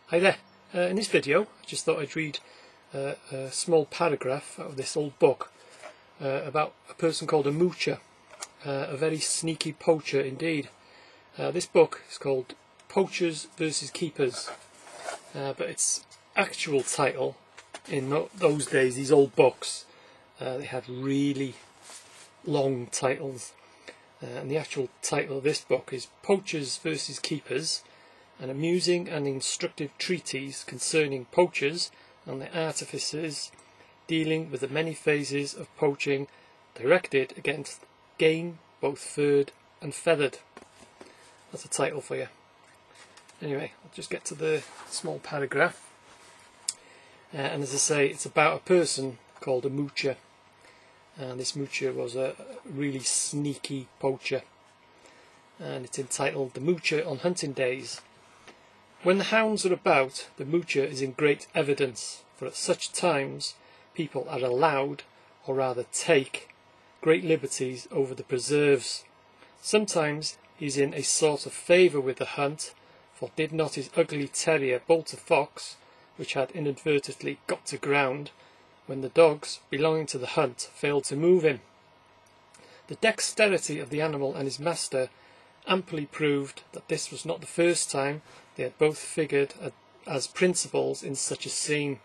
Hi there. In this video I just thought I'd read a small paragraph out of this old book about a person called a Moucher, a very sneaky poacher indeed. This book is called Poachers versus Keepers, but its actual title, in those days, these old books, they had really long titles, and the actual title of this book is Poachers versus Keepers, an amusing and instructive treatise concerning poachers and their artifices, dealing with the many phases of poaching, directed against game both furred and feathered. That's a title for you. Anyway, I'll just get to the small paragraph. And as I say, it's about a person called a Moucher. And this Moucher was a really sneaky poacher. And it's entitled The Moucher on Hunting Days. When the hounds are about, the Moucher is in great evidence, for at such times people are allowed, or rather take, great liberties over the preserves. Sometimes he is in a sort of favour with the hunt, for did not his ugly terrier bolt a fox, which had inadvertently got to ground, when the dogs belonging to the hunt failed to move him? The dexterity of the animal and his master amply proved that this was not the first time they had both figured as principals in such a scene.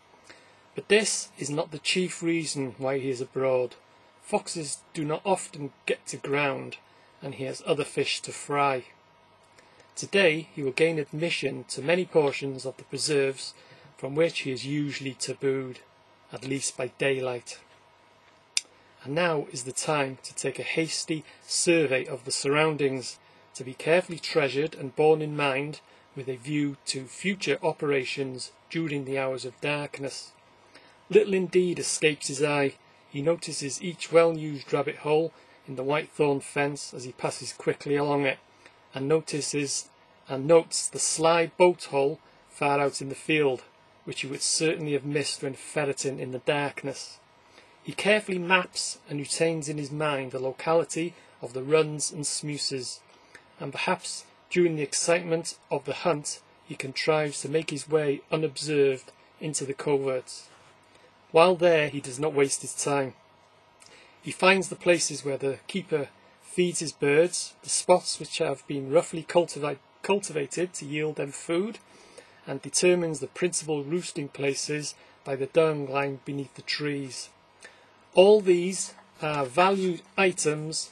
But this is not the chief reason why he is abroad. Foxes do not often get to ground, and he has other fish to fry. Today he will gain admission to many portions of the preserves from which he is usually tabooed, at least by daylight. And now is the time to take a hasty survey of the surroundings, to be carefully treasured and borne in mind with a view to future operations during the hours of darkness. Little indeed escapes his eye. He notices each well-used rabbit hole in the white-thorn fence as he passes quickly along it, and notes the sly boat hole far out in the field, which he would certainly have missed when ferreting in the darkness. He carefully maps and retains in his mind the locality of the runs and smooses, and perhaps during the excitement of the hunt he contrives to make his way unobserved into the coverts. While there he does not waste his time. He finds the places where the keeper feeds his birds, the spots which have been roughly cultivated to yield them food, and determines the principal roosting places by the dung lying beneath the trees. All these are valued items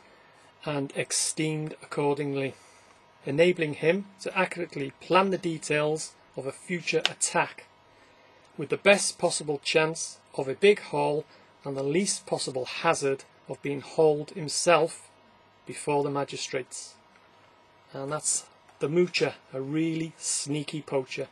and esteemed accordingly, enabling him to accurately plan the details of a future attack, with the best possible chance of a big haul and the least possible hazard of being hauled himself before the magistrates. And that's the Moucher, a really sneaky poacher.